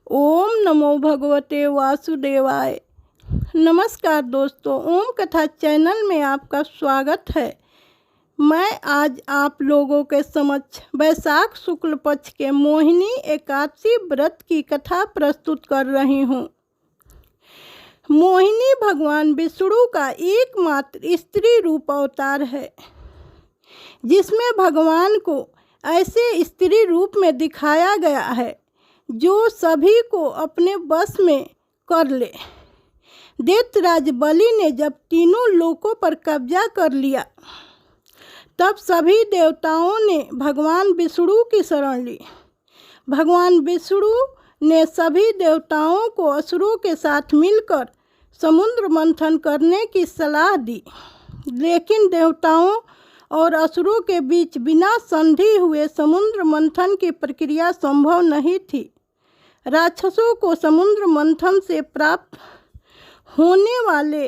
ओम नमो भगवते वासुदेवाय। नमस्कार दोस्तों, ओम कथा चैनल में आपका स्वागत है। मैं आज आप लोगों के समक्ष वैशाख शुक्ल पक्ष के मोहिनी एकादशी व्रत की कथा प्रस्तुत कर रही हूँ। मोहिनी भगवान विष्णु का एकमात्र स्त्री रूप अवतार है, जिसमें भगवान को ऐसे स्त्री रूप में दिखाया गया है जो सभी को अपने बस में कर ले। दैत्यराज बलि ने जब तीनों लोकों पर कब्जा कर लिया, तब सभी देवताओं ने भगवान विष्णु की शरण ली। भगवान विष्णु ने सभी देवताओं को असुरों के साथ मिलकर समुद्र मंथन करने की सलाह दी, लेकिन देवताओं और असुरों के बीच बिना संधि हुए समुद्र मंथन की प्रक्रिया संभव नहीं थी। राक्षसों को समुद्र मंथन से प्राप्त होने वाले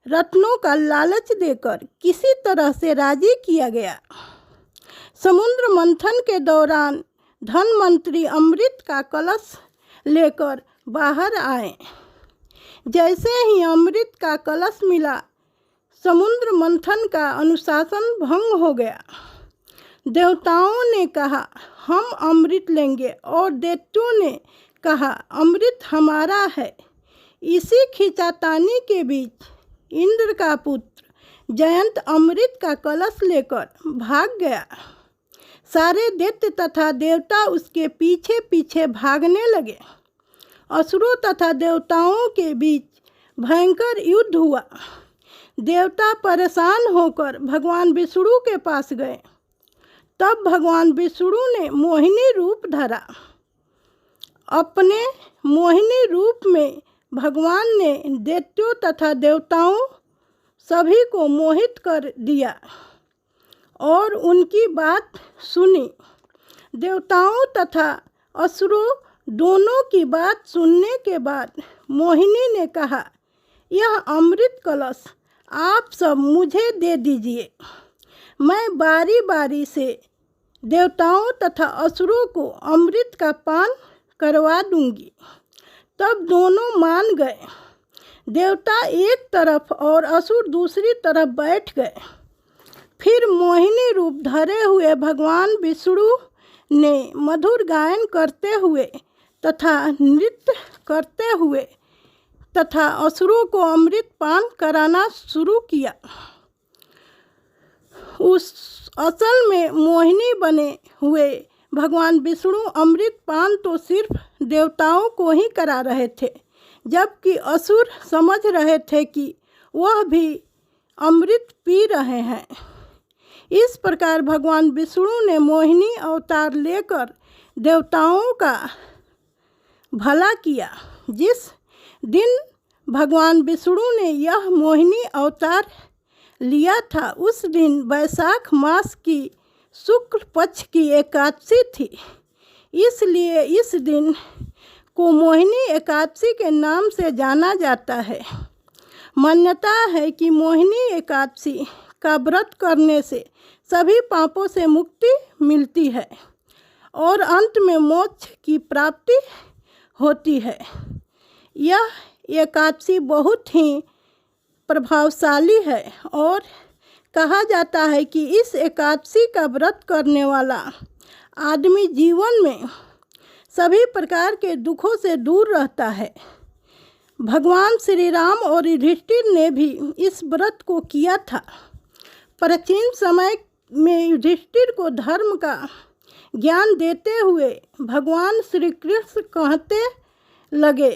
रत्नों का लालच देकर किसी तरह से राजी किया गया। समुद्र मंथन के दौरान धनवंतरी अमृत का कलश लेकर बाहर आए। जैसे ही अमृत का कलश मिला, समुद्र मंथन का अनुशासन भंग हो गया। देवताओं ने कहा, हम अमृत लेंगे, और दैत्यों ने कहा, अमृत हमारा है। इसी खींचातानी के बीच इंद्र का पुत्र जयंत अमृत का कलश लेकर भाग गया। सारे दैत्य तथा देवता उसके पीछे पीछे भागने लगे। असुरों तथा देवताओं के बीच भयंकर युद्ध हुआ। देवता परेशान होकर भगवान विष्णु के पास गए। तब भगवान विष्णु ने मोहिनी रूप धरा। अपने मोहिनी रूप में भगवान ने दैत्यों तथा देवताओं सभी को मोहित कर दिया और उनकी बात सुनी। देवताओं तथा असुरों दोनों की बात सुनने के बाद मोहिनी ने कहा, यह अमृत कलश आप सब मुझे दे दीजिए। मैं बारी बारी से देवताओं तथा असुरों को अमृत का पान करवा दूंगी। तब दोनों मान गए। देवता एक तरफ और असुर दूसरी तरफ बैठ गए। फिर मोहिनी रूप धरे हुए भगवान विष्णु ने मधुर गायन करते हुए तथा नृत्य करते हुए तथा असुरों को अमृत पान कराना शुरू किया। उस असल में मोहिनी बने हुए भगवान विष्णु अमृत पान तो सिर्फ देवताओं को ही करा रहे थे, जबकि असुर समझ रहे थे कि वह भी अमृत पी रहे हैं। इस प्रकार भगवान विष्णु ने मोहिनी अवतार लेकर देवताओं का भला किया। जिस दिन भगवान विष्णु ने यह मोहिनी अवतार लिया था, उस दिन वैशाख मास की शुक्ल पक्ष की एकादशी थी। इसलिए इस दिन को मोहिनी एकादशी के नाम से जाना जाता है। मान्यता है कि मोहिनी एकादशी का व्रत करने से सभी पापों से मुक्ति मिलती है और अंत में मोक्ष की प्राप्ति होती है। यह एकादशी बहुत ही प्रभावशाली है और कहा जाता है कि इस एकादशी का व्रत करने वाला आदमी जीवन में सभी प्रकार के दुखों से दूर रहता है। भगवान श्री राम और युधिष्ठिर ने भी इस व्रत को किया था। प्राचीन समय में युधिष्ठिर को धर्म का ज्ञान देते हुए भगवान श्री कृष्ण कहते लगे,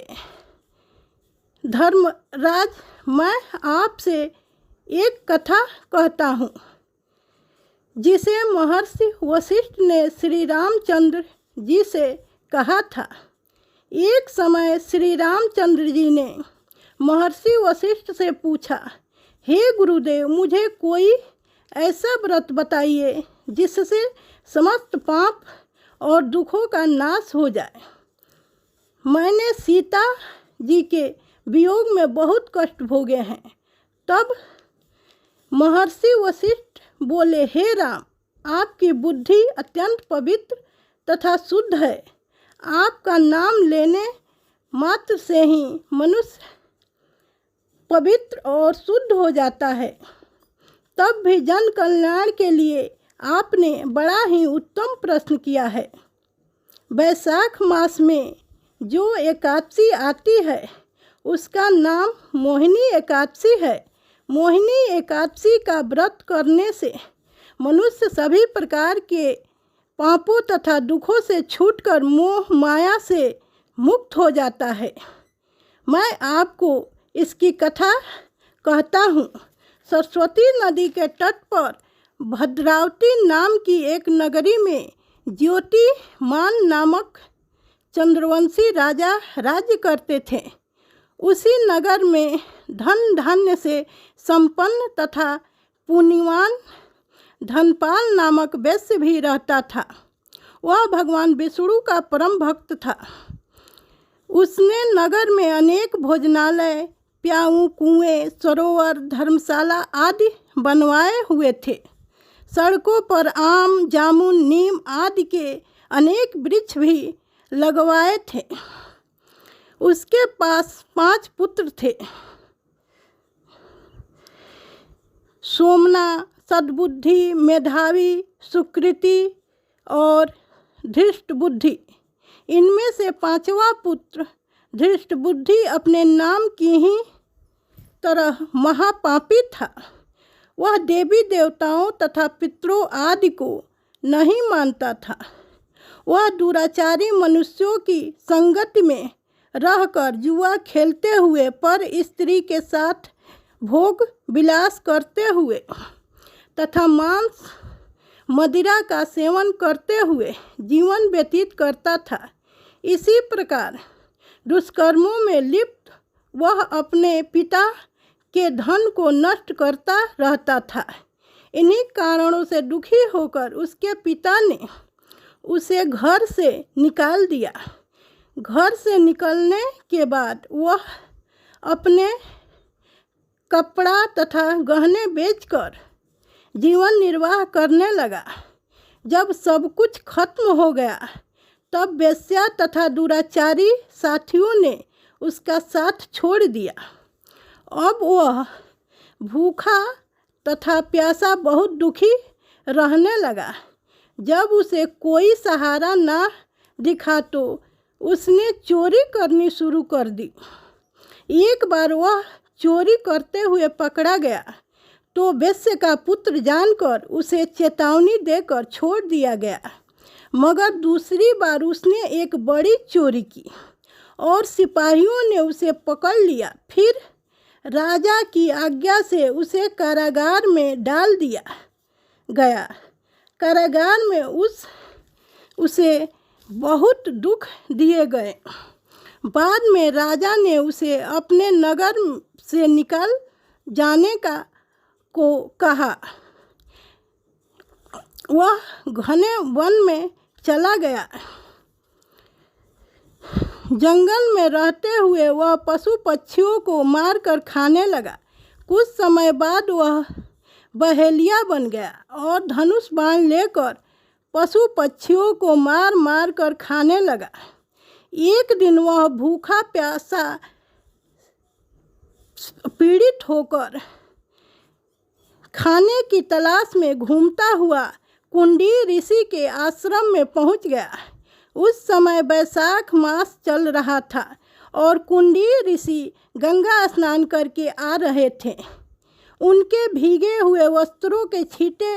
धर्मराज, मैं आपसे एक कथा कहता हूँ, जिसे महर्षि वशिष्ठ ने श्री रामचंद्र जी से कहा था। एक समय श्री रामचंद्र जी ने महर्षि वशिष्ठ से पूछा, हे गुरुदेव, मुझे कोई ऐसा व्रत बताइए जिससे समस्त पाप और दुखों का नाश हो जाए। मैंने सीता जी के वियोग में बहुत कष्ट भोगे हैं। तब महर्षि वशिष्ठ बोले, हे राम, आपकी बुद्धि अत्यंत पवित्र तथा शुद्ध है। आपका नाम लेने मात्र से ही मनुष्य पवित्र और शुद्ध हो जाता है। तब भी जन कल्याण के लिए आपने बड़ा ही उत्तम प्रश्न किया है। वैशाख मास में जो एकादशी आती है उसका नाम मोहिनी एकादशी है। मोहिनी एकादशी का व्रत करने से मनुष्य सभी प्रकार के पापों तथा दुखों से छूटकर मोह माया से मुक्त हो जाता है। मैं आपको इसकी कथा कहता हूँ। सरस्वती नदी के तट पर भद्रावती नाम की एक नगरी में ज्योतिमान नामक चंद्रवंशी राजा राज्य करते थे। उसी नगर में धन धान्य से संपन्न तथा पुण्यवान धनपाल नामक वैश्य भी रहता था। वह भगवान विष्णु का परम भक्त था। उसने नगर में अनेक भोजनालय, प्याऊ, कुएं, सरोवर, धर्मशाला आदि बनवाए हुए थे। सड़कों पर आम, जामुन, नीम आदि के अनेक वृक्ष भी लगवाए थे। उसके पास 5 पुत्र थे, सोमना, सद्बुद्धि, मेधावी, सुकृति और धृष्ट बुद्धि। इनमें से 5वां पुत्र धृष्ट बुद्धि अपने नाम की ही तरह महापापी था। वह देवी देवताओं तथा पितरों आदि को नहीं मानता था। वह दुराचारी मनुष्यों की संगति में रहकर जुआ खेलते हुए पर स्त्री के साथ भोग विलास करते हुए तथा मांस मदिरा का सेवन करते हुए जीवन व्यतीत करता था। इसी प्रकार दुष्कर्मों में लिप्त वह अपने पिता के धन को नष्ट करता रहता था। इन्हीं कारणों से दुखी होकर उसके पिता ने उसे घर से निकाल दिया। घर से निकलने के बाद वह अपने कपड़ा तथा गहने बेचकर जीवन निर्वाह करने लगा। जब सब कुछ खत्म हो गया तब वेश्या तथा दुराचारी साथियों ने उसका साथ छोड़ दिया। अब वह भूखा तथा प्यासा बहुत दुखी रहने लगा। जब उसे कोई सहारा ना दिखा तो उसने चोरी करनी शुरू कर दी। एक बार वह चोरी करते हुए पकड़ा गया तो वेश्या का पुत्र जानकर उसे चेतावनी देकर छोड़ दिया गया। मगर दूसरी बार उसने एक बड़ी चोरी की और सिपाहियों ने उसे पकड़ लिया। फिर राजा की आज्ञा से उसे कारागार में डाल दिया गया। कारागार में उसे बहुत दुख दिए गए। बाद में राजा ने उसे अपने नगर से निकल जाने को कहा। वह घने वन में चला गया। जंगल में रहते हुए वह पशु पक्षियों को मारकर खाने लगा। कुछ समय बाद वह बहेलिया बन गया और धनुष बाण लेकर पशु पक्षियों को मार मार कर खाने लगा। एक दिन वह भूखा प्यासा पीड़ित होकर खाने की तलाश में घूमता हुआ कुंडी ऋषि के आश्रम में पहुंच गया। उस समय वैशाख मास चल रहा था और कुंडी ऋषि गंगा स्नान करके आ रहे थे। उनके भीगे हुए वस्त्रों के छींटे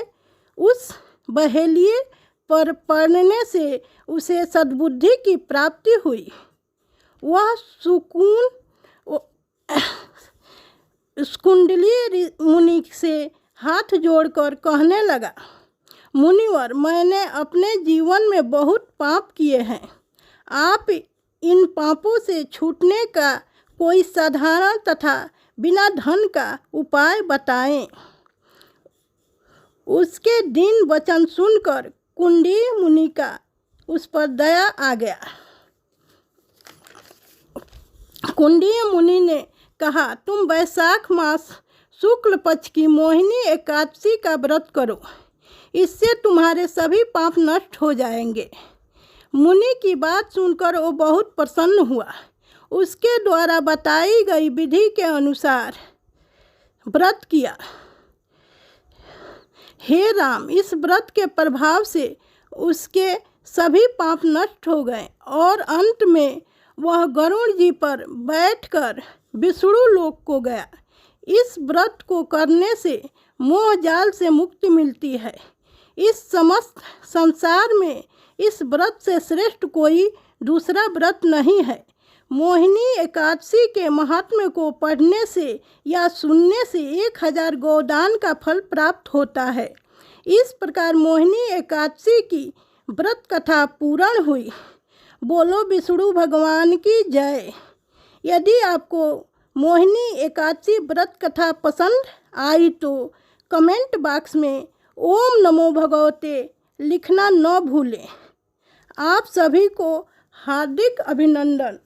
उस बहेलिए पर पड़ने से उसे सद्बुद्धि की प्राप्ति हुई। वह कुंडली मुनि से हाथ जोड़कर कहने लगा, मुनिवर, मैंने अपने जीवन में बहुत पाप किए हैं। आप इन पापों से छूटने का कोई साधारण तथा बिना धन का उपाय बताएं। उसके दीन वचन सुनकर कुंडी मुनि का उस पर दया आ गया। कुंडी मुनि ने कहा, तुम वैशाख मास शुक्ल पक्ष की मोहिनी एकादशी का व्रत करो, इससे तुम्हारे सभी पाप नष्ट हो जाएंगे। मुनि की बात सुनकर वो बहुत प्रसन्न हुआ। उसके द्वारा बताई गई विधि के अनुसार व्रत किया। हे राम, इस व्रत के प्रभाव से उसके सभी पाप नष्ट हो गए और अंत में वह गरुड़ जी पर बैठकर विष्णु लोक को गया। इस व्रत को करने से मोह जाल से मुक्ति मिलती है। इस समस्त संसार में इस व्रत से श्रेष्ठ कोई दूसरा व्रत नहीं है। मोहिनी एकादशी के महात्म्य को पढ़ने से या सुनने से 1000 गोदान का फल प्राप्त होता है। इस प्रकार मोहिनी एकादशी की व्रत कथा पूर्ण हुई। बोलो विष्णु भगवान की जय। यदि आपको मोहिनी एकादशी व्रत कथा पसंद आई तो कमेंट बॉक्स में ओम नमो भगवते लिखना न भूलें। आप सभी को हार्दिक अभिनंदन।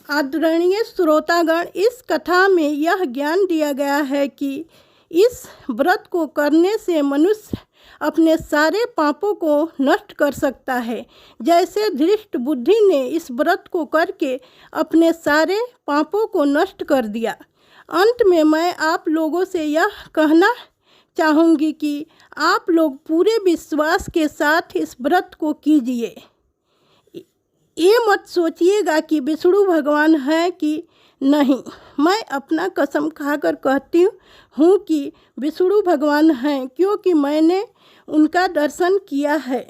आदरणीय श्रोतागण, इस कथा में यह ज्ञान दिया गया है कि इस व्रत को करने से मनुष्य अपने सारे पापों को नष्ट कर सकता है। जैसे धृष्ट बुद्धि ने इस व्रत को करके अपने सारे पापों को नष्ट कर दिया। अंत में मैं आप लोगों से यह कहना चाहूँगी कि आप लोग पूरे विश्वास के साथ इस व्रत को कीजिए। ये मत सोचिएगा कि विष्णु भगवान है कि नहीं। मैं अपना कसम खाकर कहती हूँ कि विष्णु भगवान हैं, क्योंकि मैंने उनका दर्शन किया है।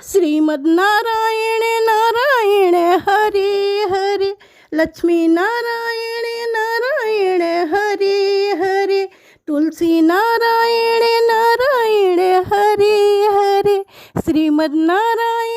श्रीमद् नारायण नारायण हरे हरे, लक्ष्मी नारायण नारायण हरे हरे, तुलसी नारायण नारायण हरे हरे, श्रीमद् नारायण